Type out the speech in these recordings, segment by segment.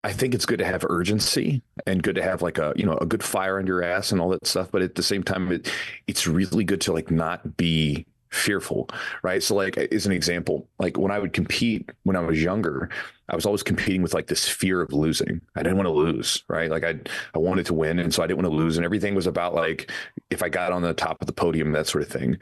I think it's good to have urgency and good to have like a good fire under your ass and all that stuff. But at the same time, it's really good to like not be fearful, right? So like as an example, like when I would compete when I was younger, I was always competing with like this fear of losing. I didn't want to lose, right? Like I wanted to win. And so I didn't want to lose. And everything was about like, if I got on the top of the podium, that sort of thing.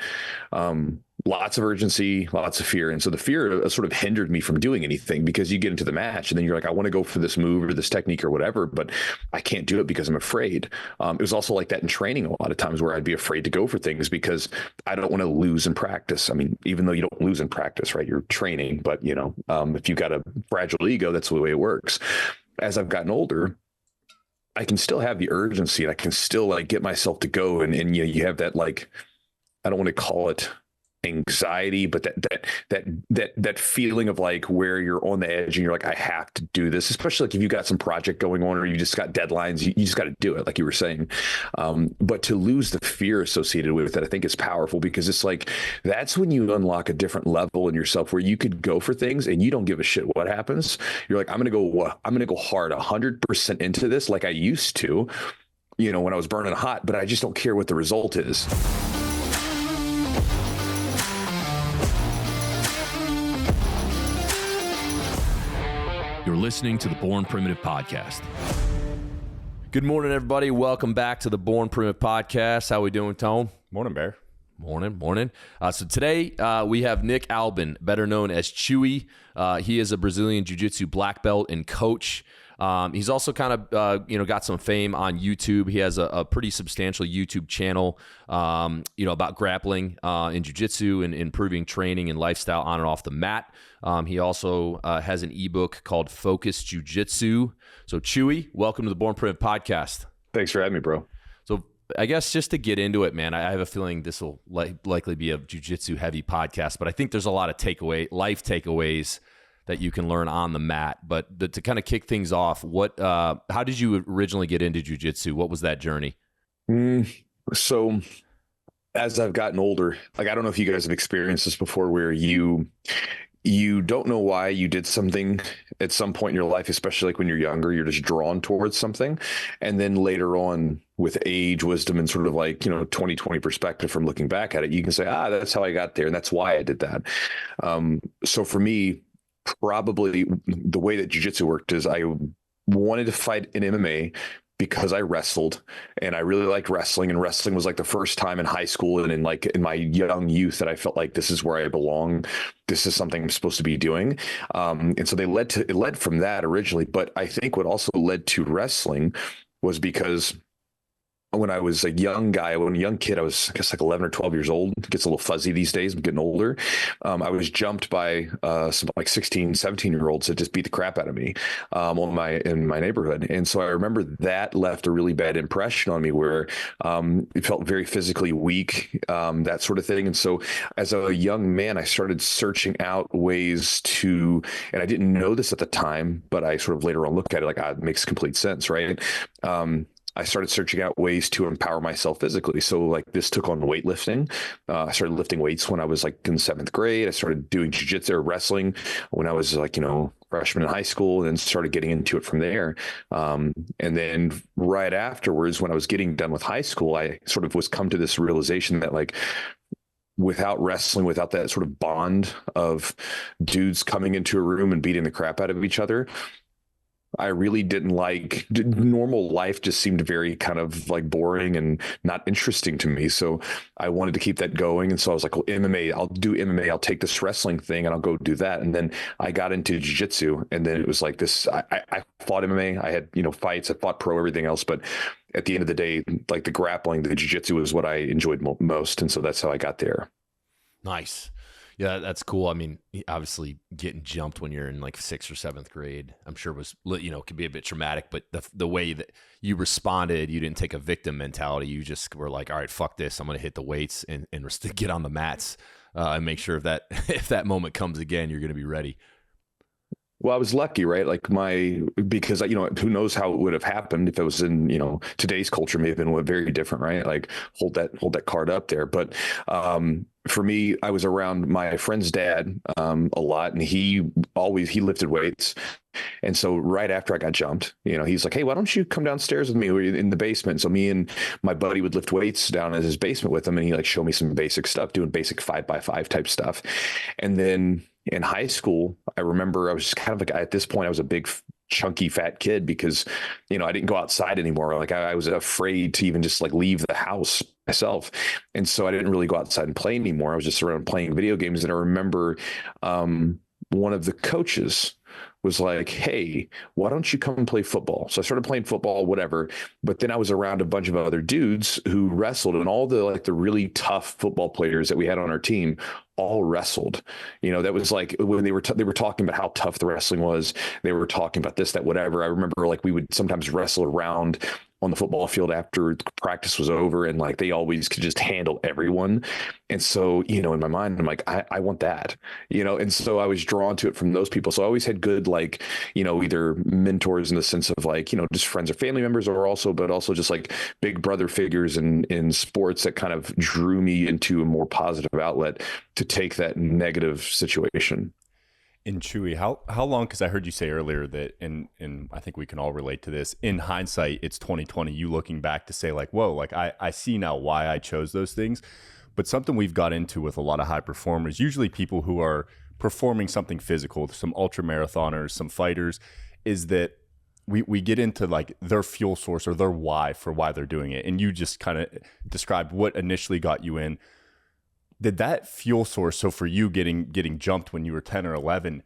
Lots of urgency, lots of fear. And so the fear sort of hindered me from doing anything because you get into the match and then you're like, I want to go for this move or this technique or whatever, but I can't do it because I'm afraid. It was also like that in training a lot of times where I'd be afraid to go for things because I don't want to lose in practice. I mean, even though you don't lose in practice, right? You're training, but if you've got a fragile ego, that's the way it works. As I've gotten older, I can still have the urgency and I can still like get myself to go. And you have that, like, I don't want to call it anxiety, but that feeling of like where you're on the edge and you're like, I have to do this, especially like if you got some project going on or you just got deadlines, you just got to do it, like you were saying. But to lose the fear associated with it, I think is powerful because it's like, that's when you unlock a different level in yourself where you could go for things and you don't give a shit what happens. You're like, I'm going to go hard 100% into this like I used to, when I was burning hot, but I just don't care what the result is. You're listening to the Born Primitive Podcast. Good morning, everybody. Welcome back to the Born Primitive Podcast. How we doing, Tone? Morning, Bear. Morning. So today we have Nick Albin, better known as Chewy. He is a Brazilian Jiu-Jitsu black belt and coach. He's also kind of, got some fame on YouTube. He has a pretty substantial YouTube channel, about grappling in jiu-jitsu and improving training and lifestyle on and off the mat. He also has an ebook called Focus Jiu-Jitsu. So Chewy, welcome to the Born Primitive Podcast. Thanks for having me, bro. So I guess just to get into it, man, I have a feeling this will likely be a jiu-jitsu heavy podcast, but I think there's a lot of life takeaways that you can learn on the mat. But to kind of kick things off, how did you originally get into jiu-jitsu? What was that journey? So as I've gotten older, like, I don't know if you guys have experienced this before where you don't know why you did something at some point in your life, especially like when you're younger, you're just drawn towards something. And then later on with age, wisdom, and sort of like, 2020 perspective from looking back at it, you can say, that's how I got there. And that's why I did that. So for me, probably the way that jiu-jitsu worked is I wanted to fight in MMA because I wrestled and I really liked wrestling, and wrestling was like the first time in high school and in my young youth that I felt like this is where I belong. This is something I'm supposed to be doing. And so it led from that originally. But I think what also led to wrestling was because when I was a young kid, I was, I guess, like 11 or 12 years old. It gets a little fuzzy these days. I'm getting older. I was jumped by some like 16, 17-year-olds that just beat the crap out of me in my neighborhood. And so I remember that left a really bad impression on me where it felt very physically weak, that sort of thing. And so as a young man, I started searching out ways to, and I didn't know this at the time, but I sort of later on looked at it like, it makes complete sense, right? I started searching out ways to empower myself physically. So like this took on weightlifting. I started lifting weights when I was like in 7th grade. I started doing jiu-jitsu or wrestling when I was like, freshman in high school, and then started getting into it from there. And then right afterwards, when I was getting done with high school, I sort of was come to this realization that like, without wrestling, without that sort of bond of dudes coming into a room and beating the crap out of each other, I really didn't like normal life. Just seemed very kind of like boring and not interesting to me. So I wanted to keep that going. And so I was like, well, MMA, I'll do MMA. I'll take this wrestling thing and I'll go do that. And then I got into jiu-jitsu, and then it was like this, I fought MMA. I had, fights, I fought pro, everything else. But at the end of the day, like the grappling, the jiu-jitsu was what I enjoyed most. And so that's how I got there. Nice. Yeah, that's cool. I mean, obviously getting jumped when you're in like 6th or 7th grade, I'm sure was, could be a bit traumatic, but the way that you responded, you didn't take a victim mentality. You just were like, all right, fuck this. I'm going to hit the weights and get on the mats and make sure if that moment comes again, you're going to be ready. Well, I was lucky, right? Like because who knows how it would have happened if it was in, today's culture may have been very different, right? Like hold that card up there. But for me, I was around my friend's dad a lot, and he lifted weights. And so right after I got jumped, he's like, "Hey, why don't you come downstairs with me in the basement?" So me and my buddy would lift weights down in his basement with him, and he like showed me some basic stuff, doing basic 5x5 type stuff. And then in high school, I remember I was just kind of like, at this point, I was a big chunky fat kid because, I didn't go outside anymore. Like I was afraid to even just like leave the house myself. And so I didn't really go outside and play anymore. I was just around playing video games. And I remember one of the coaches was like, "Hey, why don't you come and play football?" So I started playing football, whatever. But then I was around a bunch of other dudes who wrestled, and all the really tough football players that we had on our team all wrestled. That was like when they were talking about how tough the wrestling was. They were talking about this, that, whatever. I remember like we would sometimes wrestle around on the football field after practice was over, and like they always could just handle everyone. And so, in my mind, I'm like, I want that, and so I was drawn to it from those people. So I always had good, like, either mentors in the sense of like, just friends or family members, but also just like big brother figures in sports that kind of drew me into a more positive outlet to take that negative situation. And Chewy, how long, because I heard you say earlier that, and I think we can all relate to this, in hindsight, it's 2020, you looking back to say like, whoa, like I see now why I chose those things. But something we've got into with a lot of high performers, usually people who are performing something physical, some ultra marathoners, some fighters, is that we get into like their fuel source or their why for why they're doing it. And you just kind of described what initially got you in. Did that fuel source, so for you getting jumped when you were 10 or 11,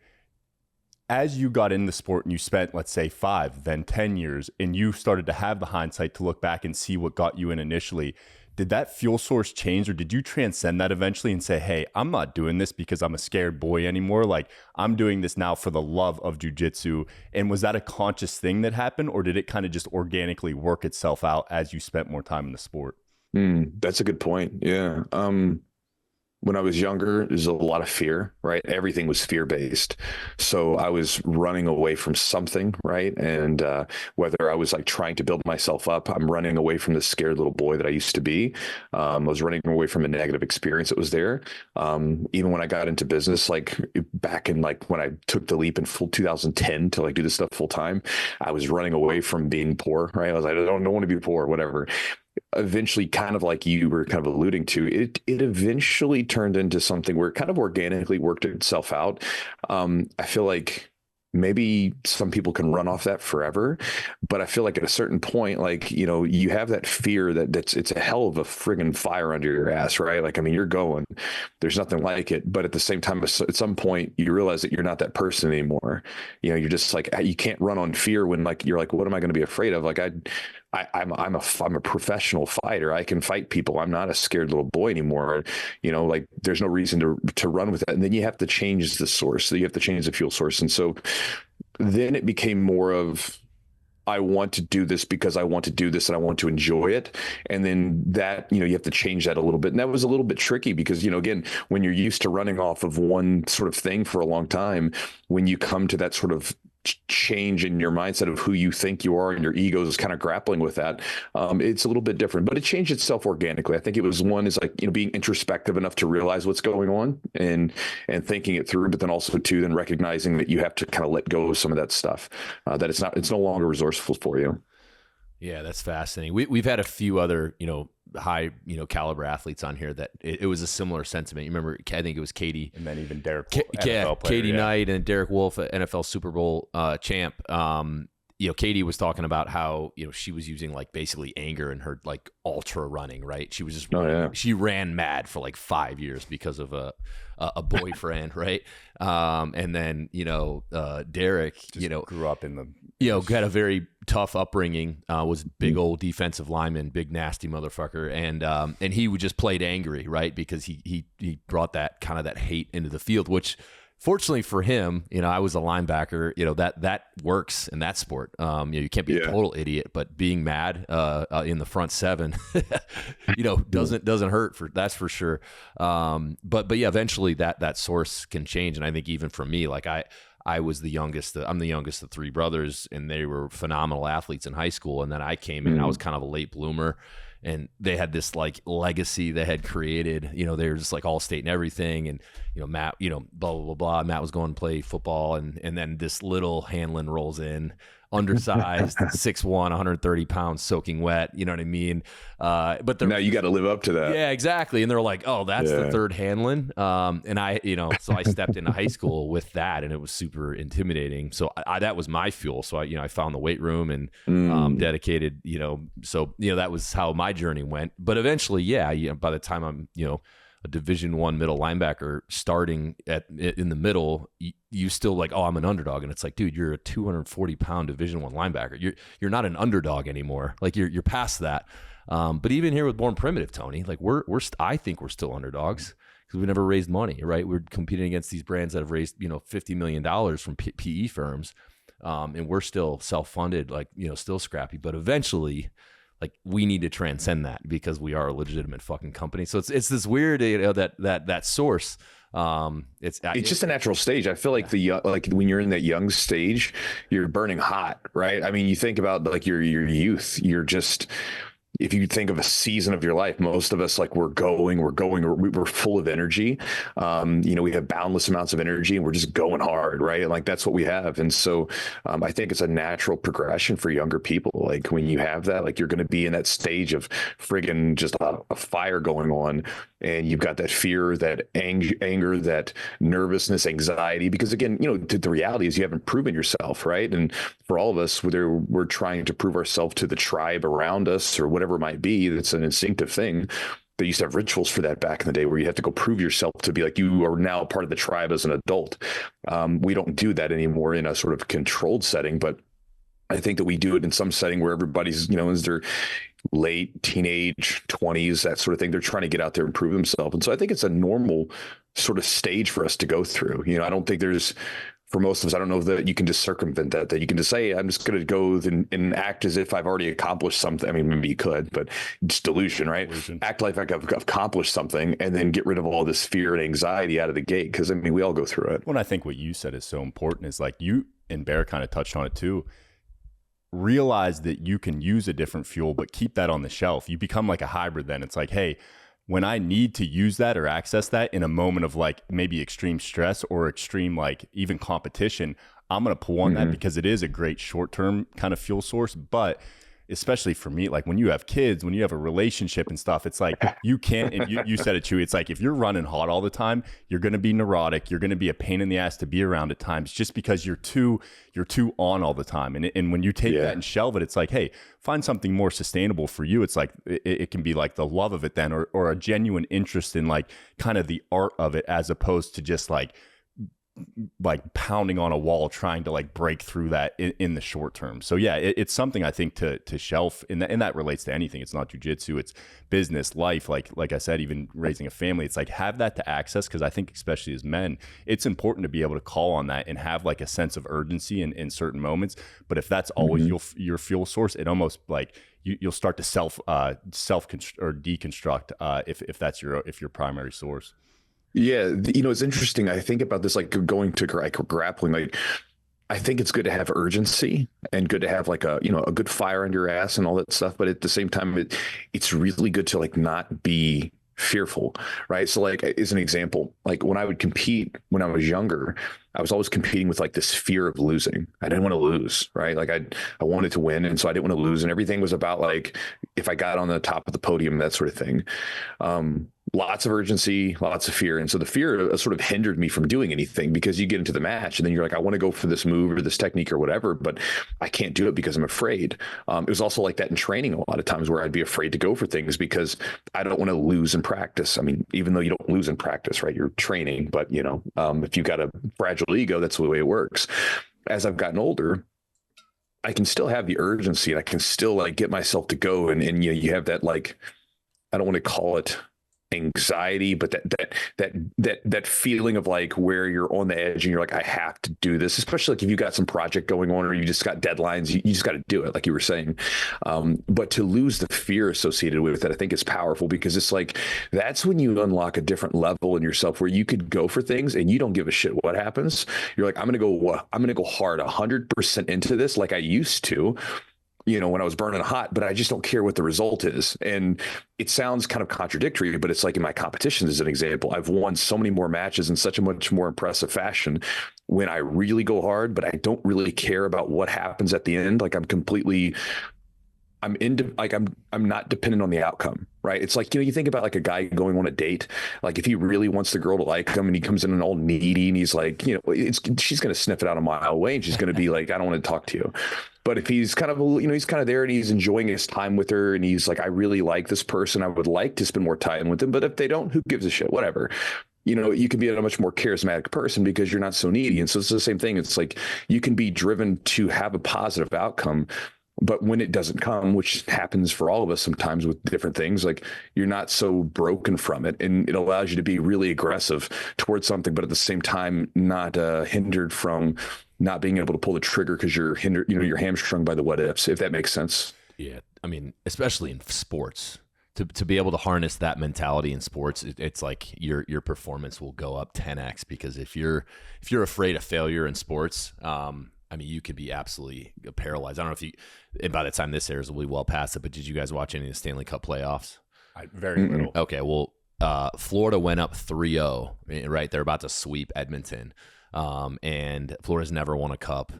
as you got in the sport and you spent, let's say 5, then 10 years, and you started to have the hindsight to look back and see what got you in initially, did that fuel source change, or did you transcend that eventually and say, "Hey, I'm not doing this because I'm a scared boy anymore. Like I'm doing this now for the love of jiu-jitsu"? And was that a conscious thing that happened, or did it kind of just organically work itself out as you spent more time in the sport? That's a good point. Yeah. When I was younger, there's a lot of fear, right? Everything was fear-based. So I was running away from something, right? And whether I was like trying to build myself up, I'm running away from the scared little boy that I used to be. I was running away from a negative experience that was there. Even when I got into business, like back in like when I took the leap in full 2010 to like do this stuff full time, I was running away from being poor, right? I was like, I don't want to be poor, whatever. Eventually, kind of like you were kind of alluding to, it eventually turned into something where it kind of organically worked itself out. I feel like maybe some people can run off that forever, but I feel like at a certain point, like, you have that fear it's a hell of a friggin' fire under your ass, right? Like, I mean, you're going, there's nothing like it. But at the same time, at some point you realize that you're not that person anymore. You're just like, you can't run on fear when like, you're like, what am I going to be afraid of? Like I'm a professional fighter. I can fight people. I'm not a scared little boy anymore. Like there's no reason to run with that. And then you have to change the source. So you have to change the fuel source. And so then it became more of, I want to do this because I want to do this and I want to enjoy it. And then that, you have to change that a little bit. And that was a little bit tricky because, again, when you're used to running off of one sort of thing for a long time, when you come to that sort of change in your mindset of who you think you are and your ego is kind of grappling with that, it's a little bit different, but it changed itself organically. I think it was one is like, being introspective enough to realize what's going on and thinking it through, but then also two, then recognizing that you have to kind of let go of some of that stuff, that it's no longer resourceful for you. Yeah, that's fascinating. We've had a few other, high, caliber athletes on here that it was a similar sentiment. You remember, I think it was Katie. And then even Derek. Katie Knight and Derek Wolf, NFL Super Bowl champ. Katie was talking about how, she was using like basically anger in her like ultra running, right? She was just, she ran mad for like 5 years because of a boyfriend, right? And then, Derek, just grew up in the, had a very tough upbringing, was a big old defensive lineman, big nasty motherfucker. And he would just played angry, right? Because he brought that kind of that hate into the field, which fortunately for him, I was a linebacker, that works in that sport. You can't be a total idiot, but being mad in the front seven, doesn't hurt, that's for sure. But yeah, eventually that source can change. And I think even for me, like I was the youngest. I'm the youngest of 3 brothers, and they were phenomenal athletes in high school. And then I came in, I was kind of a late bloomer. and they had this like legacy they had created. You know, they were just like all state and everything. And, you know, Matt, you know, blah, blah, blah, blah. Matt was going to play football. And then this little Hanlon rolls in, undersized, 6'1", 130 pounds, soaking wet. You know what I mean? But now you got to live up to that. Yeah, exactly. And they're like, oh, that's the third Hanlon. And I, you know, so I stepped into high school with that, and it was super intimidating. So that was my fuel. So I found the weight room and dedicated, you know, so, you know, that was how my journey went. But eventually, by the time I'm, you know, a Division I middle linebacker starting in the middle, you still like, oh, I'm an underdog. And it's like, dude, you're a 240 pound Division I linebacker. You're not an underdog anymore. Like you're past that. But even here with Born Primitive, Tony, like I think we're still underdogs because we never raised money, right? We're competing against these brands that have raised, you know, $50 million from PE firms. And we're still self-funded, like, you know, still scrappy, but eventually, like, we need to transcend that because we are a legitimate fucking company. So it's this weird, you know, that source. It's just a natural stage. I feel like like when you're in that young stage, you're burning hot, right? I mean, you think about like your youth. You're just, if you think of a season of your life, most of us, like we're full of energy. You know, we have boundless amounts of energy and we're just going hard, right? And like, that's what we have. And so I think it's a natural progression for younger people. Like when you have that, like you're going to be in that stage of friggin' just a fire going on. And you've got that fear, that anger, that nervousness, anxiety, because again, you know, the reality is you haven't proven yourself, right? And for all of us, whether we're trying to prove ourselves to the tribe around us or whatever it might be, that's an instinctive thing. They used to have rituals for that back in the day where you have to go prove yourself to be like, you are now part of the tribe as an adult. We don't do that anymore in a sort of controlled setting, but I think that we do it in some setting where everybody's, you know, is their late teenage 20s, that sort of thing. They're trying to get out there and prove themselves. And so I think it's a normal sort of stage for us to go through. You know, I don't think there's, for most of us, I don't know that you can just circumvent that you can just say, I'm just going to go and act as if I've already accomplished something. I mean, maybe you could, but it's delusion, right? Act like I've accomplished something and then get rid of all this fear and anxiety out of the gate. Because I mean, we all go through it. Well, I think what you said is so important is like you and Bear kind of touched on it too. Realize that you can use a different fuel, but keep that on the shelf. You become like a hybrid then. It's like, hey, when I need to use that or access that in a moment of like maybe extreme stress or extreme like even competition, I'm going to pull on that because it is a great short-term kind of fuel source. But especially for me, like when you have kids, when you have a relationship and stuff, it's like you can't, and you said it, Chewy, it's like if you're running hot all the time, you're going to be neurotic. You're going to be a pain in the ass to be around at times just because you're too on all the time. And when you take that and shelve it, it's like, hey, find something more sustainable for you. It's like, it can be like the love of it then, or a genuine interest in like kind of the art of it, as opposed to just like pounding on a wall trying to like break through that in the short term. So yeah, it's something I think to shelf, and that relates to anything. It's not jiu-jitsu, it's business, life, like I said, even raising a family. It's like have that to access, because I think especially as men, it's important to be able to call on that and have like a sense of urgency in certain moments. But if that's always your fuel source, it almost like you'll start to self or deconstruct if that's your primary source. Yeah, you know, it's interesting. I think about this, like going to grappling, like I think it's good to have urgency and good to have like a good fire under your ass and all that stuff. But at the same time, it's really good to like not be fearful, right? So like as an example, like when I would compete when I was younger, I was always competing with like this fear of losing. I didn't want to lose, right? Like I wanted to win, and so I didn't want to lose, and everything was about like if I got on the top of the podium, that sort of thing. Lots of urgency, lots of fear. And so the fear sort of hindered me from doing anything, because you get into the match and then you're like, I want to go for this move or this technique or whatever, but I can't do it because I'm afraid. It was also like that in training a lot of times, where I'd be afraid to go for things because I don't want to lose in practice. I mean, even though you don't lose in practice, right? You're training, but if you've got a fragile ego, that's the way it works. As I've gotten older, I can still have the urgency and I can still like get myself to go. And you have that, like, I don't want to call it anxiety, but that feeling of like where you're on the edge and you're like, I have to do this, especially like if you got some project going on or you just got deadlines, you just got to do it, like you were saying. But to lose the fear associated with it, I think is powerful, because it's like, that's when you unlock a different level in yourself where you could go for things and you don't give a shit what happens. You're like, I'm going to go hard 100% into this like I used to. when I was burning hot, but I just don't care what the result is. And it sounds kind of contradictory, but it's like in my competitions as an example, I've won so many more matches in such a much more impressive fashion when I really go hard, but I don't really care about what happens at the end. Like I'm not dependent on the outcome, right? It's like, you think about like a guy going on a date, like if he really wants the girl to like him and he comes in and all needy and he's like, she's going to sniff it out a mile away and she's going to be like, I don't want to talk to you. But if he's kind of, he's kind of there and he's enjoying his time with her and he's like, I really like this person, I would like to spend more time with them. But if they don't, who gives a shit? Whatever. You can be a much more charismatic person because you're not so needy. And so it's the same thing. It's like you can be driven to have a positive outcome, but when it doesn't come, which happens for all of us sometimes with different things, like you're not so broken from it, and it allows you to be really aggressive towards something, but at the same time, not hindered from not being able to pull the trigger because you're hindered, you're hamstrung by the what ifs, if that makes sense. Yeah. I mean, especially in sports, to be able to harness that mentality in sports, it's like your performance will go up 10x, because if you're afraid of failure in sports, I mean, you could be absolutely paralyzed. I don't know and by the time this airs, we'll be well past it, but did you guys watch any of the Stanley Cup playoffs? Very little. Okay, well, Florida went up 3-0, right? They're about to sweep Edmonton, and Florida's never won a cup.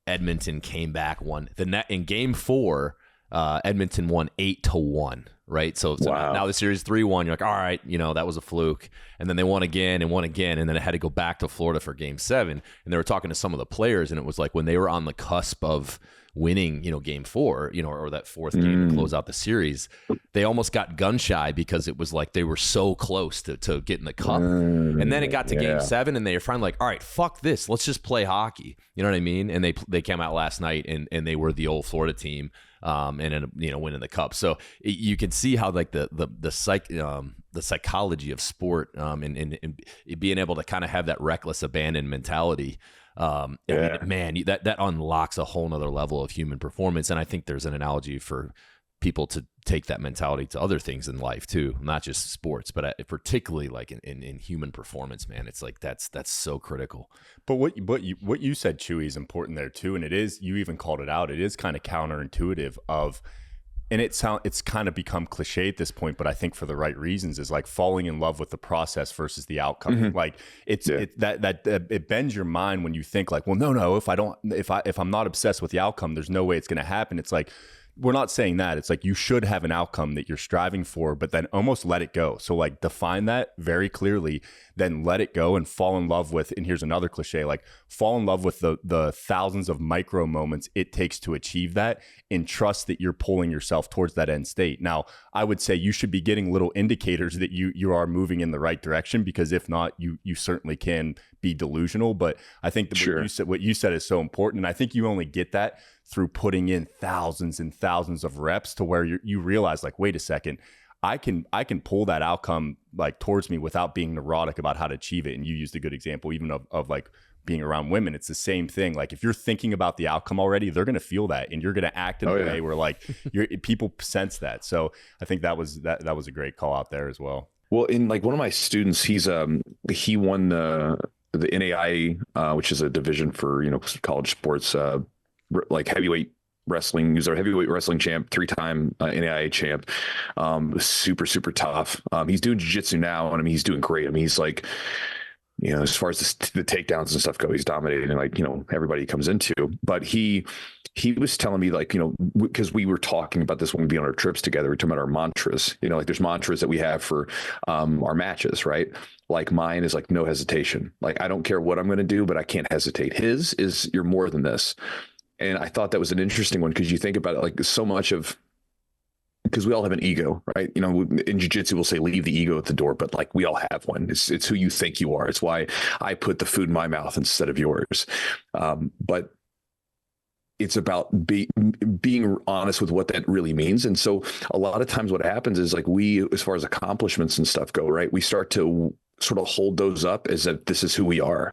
Edmonton came back, won in Game 4. Edmonton won 8-1, right? So wow. Now the series 3-1. You're like, all right, that was a fluke. And then they won again, and then it had to go back to Florida for Game 7. And they were talking to some of the players, and it was like when they were on the cusp of winning, Game 4, or that fourth game to close out the series, they almost got gun shy because it was like they were so close to getting the cup. And then it got to Game 7, and they were finally like, all right, fuck this, let's just play hockey. You know what I mean? And they came out last night, and they were the old Florida team. And ended up, winning the cup. So you can see how like the psychology of sport, and being able to kind of have that reckless abandon mentality. I mean, man, that unlocks a whole nother level of human performance. And I think there's an analogy for people to take that mentality to other things in life too, not just sports, but particularly like in human performance, man. It's like that's so critical. But what you said, Chewy, is important there too, and it is, you even called it out. It is kind of counterintuitive and it's kind of become cliche at this point, but I think for the right reasons, is like falling in love with the process versus the outcome. Mm-hmm. Like it bends your mind when you think like, well, no, if I'm not obsessed with the outcome, there's no way it's going to happen. It's like, we're not saying that. It's like you should have an outcome that you're striving for, but then almost let it go. So like define that very clearly, then let it go and fall in love with, and here's another cliche, like fall in love with the thousands of micro moments it takes to achieve that, and trust that you're pulling yourself towards that end state. Now, I would say you should be getting little indicators that you are moving in the right direction, because if not, you certainly can be delusional. But I think what you said is so important. And I think you only get that through putting in thousands and thousands of reps to where you realize like, wait a second, I can pull that outcome like towards me without being neurotic about how to achieve it. And you used a good example even of like being around women. It's the same thing. Like if you're thinking about the outcome already, they're going to feel that, and you're going to act in a way where like people sense that. So I think that was a great call out there as well. Well, in like one of my students, he won the NAI, which is a division for, college sports, like heavyweight wrestling. He was our heavyweight wrestling champ, 3-time NAIA champ. Super, super tough. He's doing jiu-jitsu now, and I mean, he's doing great. I mean, he's like, as far as the takedowns and stuff go, he's dominating, like, everybody he comes into. But he was telling me, like, because we were talking about this when we'd be on our trips together, we're talking about our mantras, like there's mantras that we have for our matches, right? Like mine is like, no hesitation. Like, I don't care what I'm going to do, but I can't hesitate. His is, you're more than this. And I thought that was an interesting one, because you think about it, like so much of, because we all have an ego, right? In jiu-jitsu, we'll say leave the ego at the door, but like we all have one. It's who you think you are. It's why I put the food in my mouth instead of yours. But it's about being honest with what that really means. And so a lot of times what happens is like as far as accomplishments and stuff go, right, we start to sort of hold those up as that this is who we are,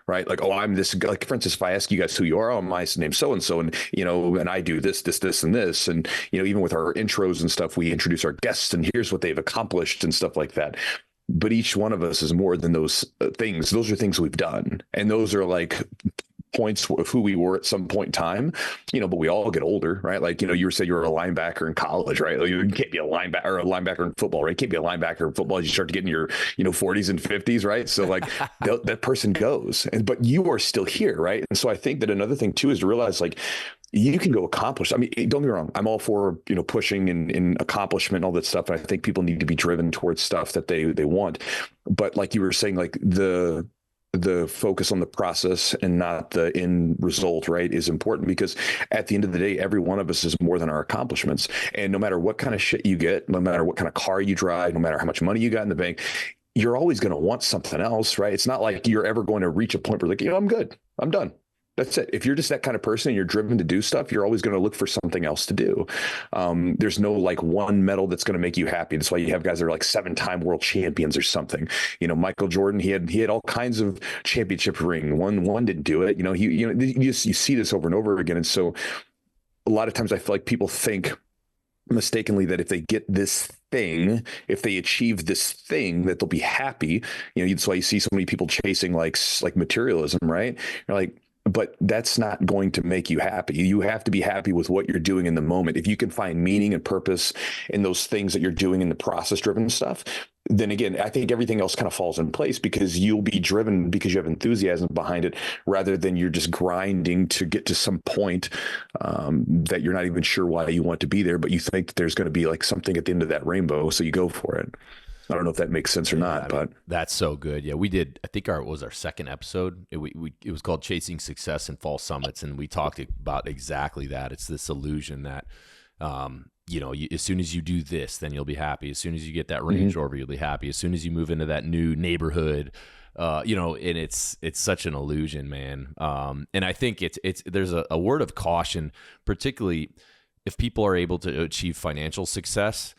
right? Like, oh, I'm this guy. Like, for instance, if I ask you guys who you are, oh, my name's so-and-so, and, and I do this, and this. And, even with our intros and stuff, we introduce our guests and here's what they've accomplished and stuff like that. But each one of us is more than those things. Those are things we've done. And those are like points of who we were at some point in time, but we all get older, right? Like, you were saying you were a linebacker in college, right? Like, you can't be a linebacker in football, right? You can't be a linebacker in football as you start to get in your, 40s and 50s, right? So like that person goes, but you are still here, right? And so I think that another thing too is to realize like, you can go accomplish. I mean, don't get me wrong. I'm all for, pushing and accomplishment and all that stuff. And I think people need to be driven towards stuff that they want. But like you were saying, like the focus on the process and not the end result, right, is important, because at the end of the day, every one of us is more than our accomplishments. And no matter what kind of shit you get, no matter what kind of car you drive, no matter how much money you got in the bank, you're always going to want something else, right? It's not like you're ever going to reach a point where like, I'm good, I'm done. That's it. If you're just that kind of person and you're driven to do stuff, you're always going to look for something else to do. There's no like one medal that's going to make you happy. That's why you have guys that are like 7-time world champions or something. Michael Jordan, he had all kinds of championship ring. One didn't do it. You see this over and over again. And so a lot of times I feel like people think mistakenly that if they get this thing, if they achieve this thing, that they'll be happy. That's why you see so many people chasing like materialism, right? You're like, but that's not going to make you happy. You have to be happy with what you're doing in the moment. If you can find meaning and purpose in those things that you're doing in the process-driven stuff, then again, I think everything else kind of falls in place, because you'll be driven because you have enthusiasm behind it, rather than you're just grinding to get to some point that you're not even sure why you want to be there, but you think that there's going to be like something at the end of that rainbow, so you go for it. I don't know if that makes sense or not, but that's so good. Yeah, we did. I think it was our second episode. It was called Chasing Success in False Summits, and we talked about exactly that. It's this illusion that, as soon as you do this, then you'll be happy. As soon as you get that Range Rover, you'll be happy. As soon as you move into that new neighborhood, and it's such an illusion, man. And I think there's a word of caution, particularly if people are able to achieve financial success.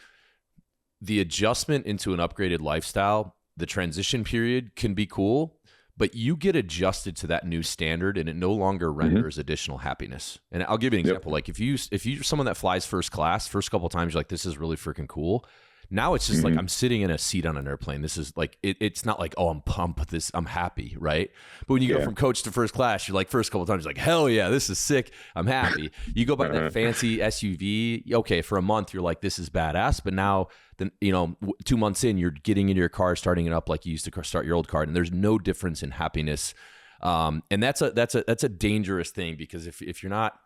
The adjustment into an upgraded lifestyle, the transition period can be cool, but you get adjusted to that new standard and it no longer renders additional happiness. And I'll give you an example. Like if you're someone that flies first class, first couple of times, you're like, this is really freaking cool. Now it's just like, I'm sitting in a seat on an airplane. This is like, it's not like, oh, I'm pumped, I'm happy, right? But when you go from coach to first class, you're like, first couple of times, you're like, hell yeah, this is sick, I'm happy. You go by that fancy SUV, okay, for a month, you're like, this is badass. But now, 2 months in, you're getting into your car, starting it up like you used to start your old car, and there's no difference in happiness. And that's a dangerous thing, because if you're not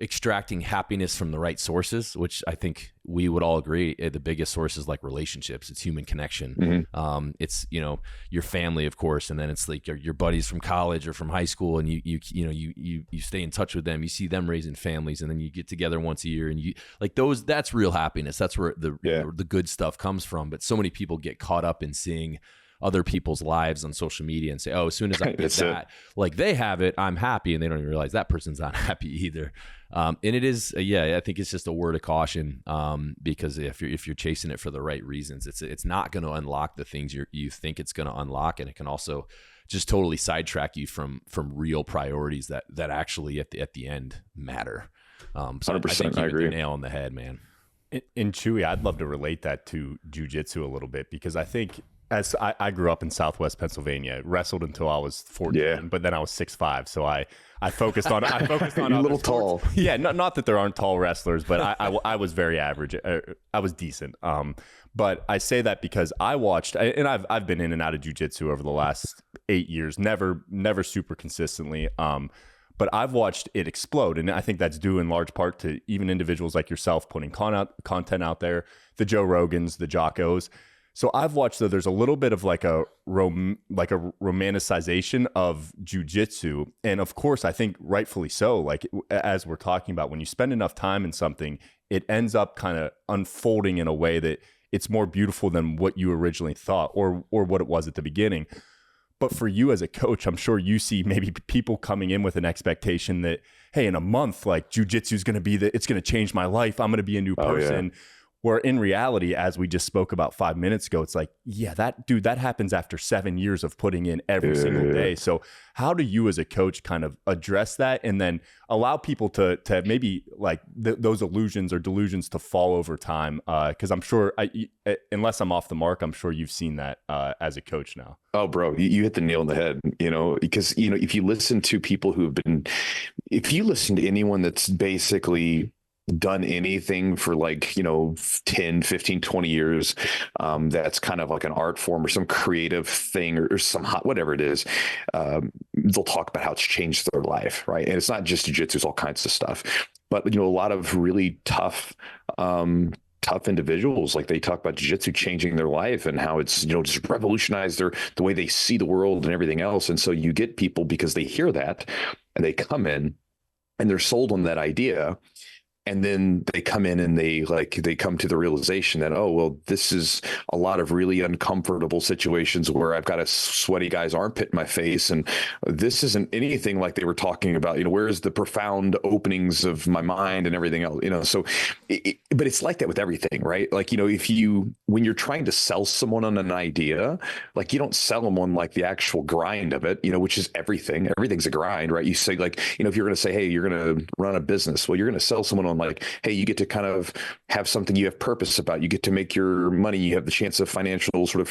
extracting happiness from the right sources, which I think we would all agree, the biggest source is like relationships. It's human connection. It's, your family, of course. And then it's like your buddies from college or from high school, and you stay in touch with them. You see them raising families, and then you get together once a year, and you like those, that's real happiness. That's where the good stuff comes from. But so many people get caught up in seeing other people's lives on social media and say, oh, as soon as I get that, like they have it, I'm happy. And they don't even realize that person's not happy either. And it is, I think it's just a word of caution, because if you're chasing it for the right reasons, it's not going to unlock the things you think it's going to unlock. And it can also just totally sidetrack you from real priorities that actually at the end matter. So 100%, I think you agree. hit the nail on the head, man. In Chewy, I'd love to relate that to jiu-jitsu a little bit, because I think, as I grew up in Southwest Pennsylvania, wrestled until I was 14, but then I was 6'5", so I focused on You're a little tall. Yeah, not that there aren't tall wrestlers, but I was very average. I was decent. But I say that because I watched, and I've been in and out of jiu-jitsu over the last 8 years, never super consistently. But I've watched it explode, and I think that's due in large part to even individuals like yourself putting content out there, the Joe Rogans, the Jockos. So I've watched that there's a little bit of like a romanticization of jiu-jitsu. And of course, I think rightfully so. Like, as we're talking about, when you spend enough time in something, it ends up kind of unfolding in a way that it's more beautiful than what you originally thought, or what it was at the beginning. But for you as a coach, I'm sure you see maybe people coming in with an expectation that, hey, in a month, like jiu-jitsu is going to be it's going to change my life. I'm going to be a new person. Where in reality, as we just spoke about 5 minutes ago, it's like, yeah, that happens after 7 years of putting in every single day. So how do you as a coach kind of address that and then allow people to maybe like those illusions or delusions to fall over time? Because I'm sure, unless I'm off the mark, I'm sure you've seen that as a coach now. Oh, bro, you hit the nail on the head, because, if you listen to people if you listen to anyone that's basically done anything for 10, 15, 20 years, that's kind of like an art form or some creative thing or some hot, whatever it is, they'll talk about how it's changed their life. Right. And it's not just jiu-jitsu, it's all kinds of stuff, but, a lot of really tough individuals, like they talk about jiu-jitsu changing their life and how it's, just revolutionized the way they see the world and everything else. And so you get people because they hear that and they come in and they're sold on that idea. And then they come in and they come to the realization that, oh, well, this is a lot of really uncomfortable situations where I've got a sweaty guy's armpit in my face. And this isn't anything like they were talking about, where's the profound openings of my mind and everything else, so, but it's like that with everything, right? Like, when you're trying to sell someone on an idea, like you don't sell them on like the actual grind of it, which is everything's a grind, right? You say if you're going to say, hey, you're going to run a business, well, you're going to sell someone on like, hey, you get to kind of have something you have purpose about. You get to make your money. You have the chance of financial sort